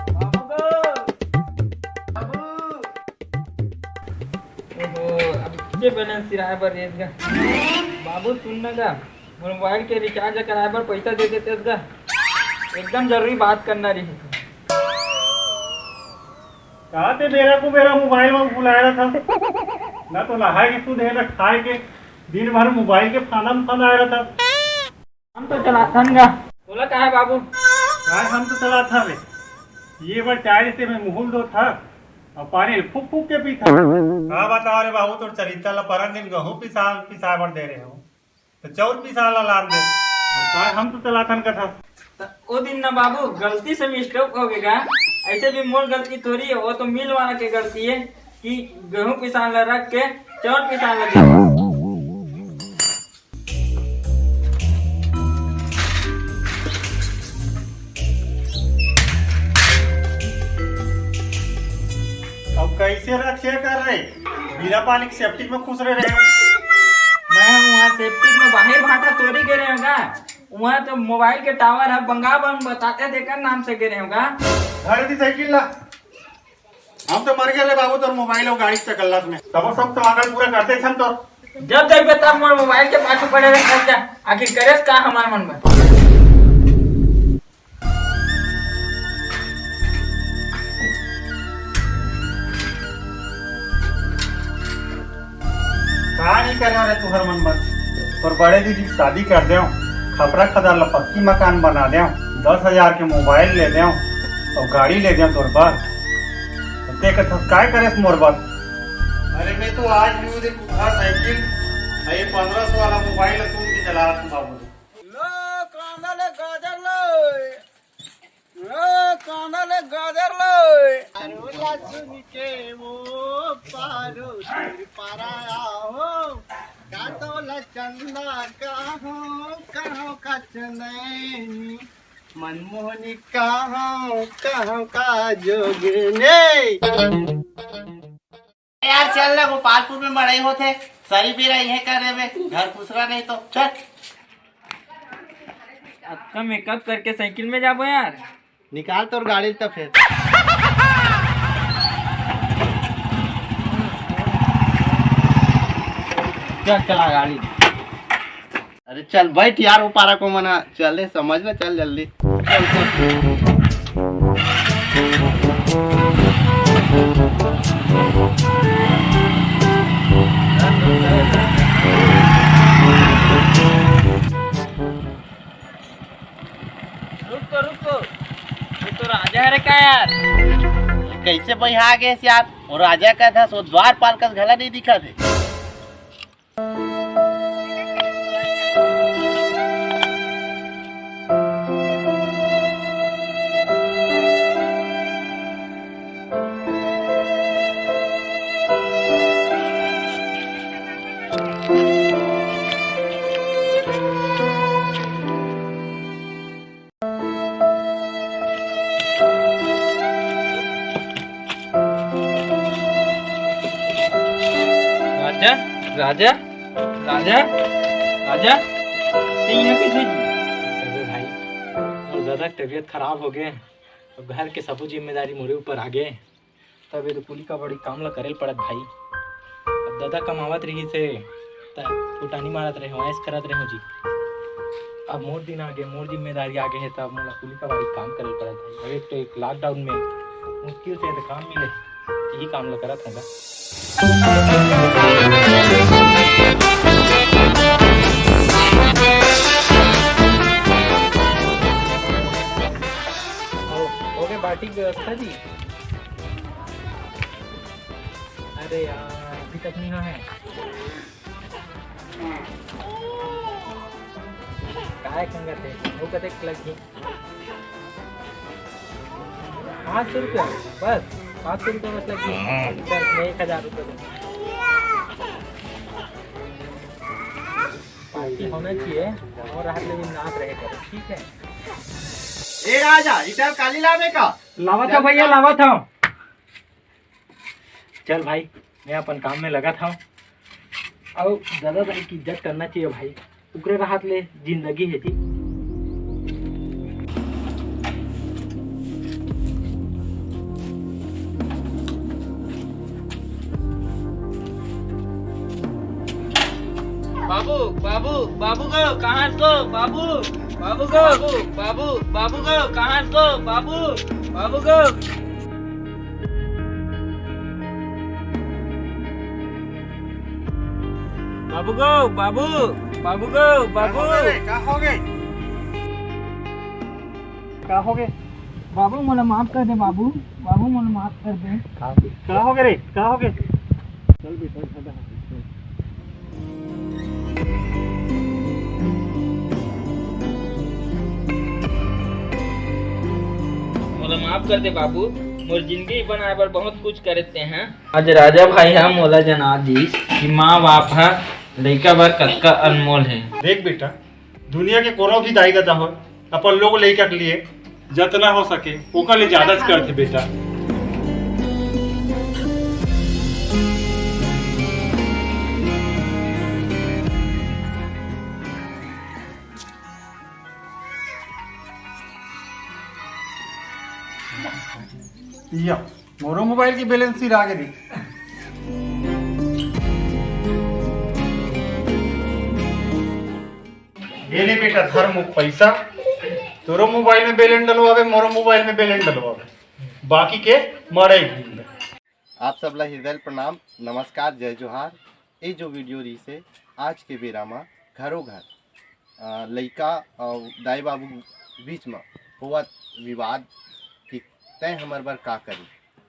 बाबू गो, बाबू। ओहो, अब कितने बैलेंस किराए पर रेस गा। बाबू सुनना गा, मोबाइल के रिचार्ज कराए पर पैसा दे देते गा। एकदम जरूरी बात करना रही। कहा थे मेरा को मेरा मोबाइल में बुलाया था ना, तो नहाए के तू ना खाए के दिन भर मोबाइल के खाना में फन आया था। हम तो चलाता गा। बोला क्या है बाबू? आज हम तो चला था वे, ये बार चाय से मैं मुहुल दो था और पानी फूक फूक के पीता। हाँ बताओ रे बाबू, तो चरिता ला परन दिन गहूँ पिसा बर दे रहे हो, तो चौर पिसा ला लान दे। और हम तो चलाथन का था। वो दिन ना बाबू गलती से मिस्टेक हो गया। ऐसे भी मोर गलती थोड़ी है, वो तो मिल वाला की गलती है कि गेहूं पिसान ला रख के चावल पिसान ला दिया। अब कैसे रखे कर रहे बिना पानी के सेफ्टी में खुश रहे। मैं वहाँ सेफ्टी में बाहर भाटा तोड़ी गिरे होगा। वहाँ तो मोबाइल के टावर है, बंगा बंग बताते देकर नाम से गिरे होगा। घर दी साइकिल ला, हम तो मर गए बाबू, तो मोबाइल और गाड़ी चकल्लत में तब सब तो आगे पूरा करते छन। तो जब देख तब मोर मोबाइल के पाछू पड़े रहे खर्चा। आखिर करेस का हमारे मन में। कहा नहीं करना रहे तुहर मन में। और बड़े दीदी की शादी कर दे, खपरा खदार ला पक्की मकान बना दे, 10,000 के मोबाइल ले दे और गाड़ी ले दे तोर पर। काय करे मोर बात। अरे मैं तो आज भी देख उठा साइकिल, ये 1500 वाला मोबाइल तुम भी चला रहा तुम बाबू। लो कांदा ले गाजर लो कांदा ले गाजर लो। अरुला सुन के वो पारो सिर पाराया हो, कातोला चंदा कहाँ का चनैनी, मनमोहनी कहाँ का जोगने। यार चल ना, गोपालपुर में बड़े होते सारी बेरा यह करे में, घर दूसरा नहीं तो चल। अच्छा मेकअप करके साइकिल में जाबो यार। निकाल तोर गाड़ी तो फिर। चला गाड़ी। अरे चल बैठ यार, वो पारा को मना चले समझ में, चल जल्दी चल। रुको ये तो राजा है रे का यार। कैसे भाई आ गए यार, और राजा का था सो द्वार पाल का घला नहीं दिखा थे। राजा राजा राजा राजा यहाँ कैसे? अरे भाई और दादा की तबीयत खराब हो गए, अब घर के सब जिम्मेदारी मोरे ऊपर आ गए, तब ये तो कुली का बड़ी काम ला करे पड़त भाई। अब दादा कमावत रही से फुटानी मारत रहे हो, ऐस करत रहे हो जी। अब मोर दिन आ गए, मोर जिम्मेदारी आ गए है, तब मोला कुली का बड़ी काम करे पड़त भाई। अब एक तो एक लॉकडाउन में मुश्किल से तो काम मिले, यही काम ला करत होगा। ओके बाटी की व्यवस्था जी। अरे यार अभी तक नहीं है। काय कंगत है वो कते लगी 500 रुपया बस। 500 रुपया बस लगी। चल मैं 1000 रुपया दूँ। पार्टी होना चाहिए और राहत में नाच रहे करो, ठीक है। ए राजा इधर काली लावे का लावा था भैया, लावा था। चल भाई मैं अपन काम में लगा था और दादा भाई की इज्जत करना चाहिए भाई, उकरे राहत ले जिंदगी है थी। बाबू बाबू बाबू गो कहाँ तो बाबू बाबू गो बाबू बाबू गो कहाँ तो बाबू बाबू गो बाबू गो बाबू बाबू गो बाबू का हो गए बाबू मला माफ कर दे बाबू बाबू मला माफ कर दे का हो गए रे का हो गए मोला माफ कर दे बाबू मोर जिंदगी बनाए बर बहुत कुछ करते हैं आज राजा भाई हम मोला जना दी कि माँ बाप है लड़का बर कतका अनमोल है। देख बेटा दुनिया के कोनो भी दाई दादा हो अपन लोग लड़का के लिए जितना हो सके ओकर लिए ज्यादा करते बेटा। या मोरो मोबाइल की बैलेंस शीट आगे दी ये ले बेटा धर्म पैसा तोरो मोबाइल में बैलेंस डलवावे मोरो मोबाइल में बैलेंस डलवावे बाकी के मरे ही। आप सबला हृदय प्रणाम नमस्कार जय जोहार। ये जो वीडियो रही से आज के बेरा में घरों घर लड़का और दाई बाबू बीच में हुआ विवाद कि तय हमारे बार का करी,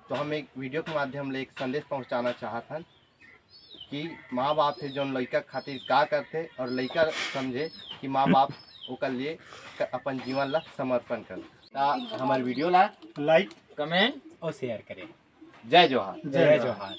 तो हम एक वीडियो के माध्यम ले एक संदेश पहुंचाना चाहत हन कि माँ बाप है जो लड़का खातिर का करते और लड़का समझे कि माँ बाप ओकर लिए अपन जीवन ला समर्पण कर। हमारे वीडियो ला लाइक कमेंट और शेयर करें। जय जोहार। जय जोहार।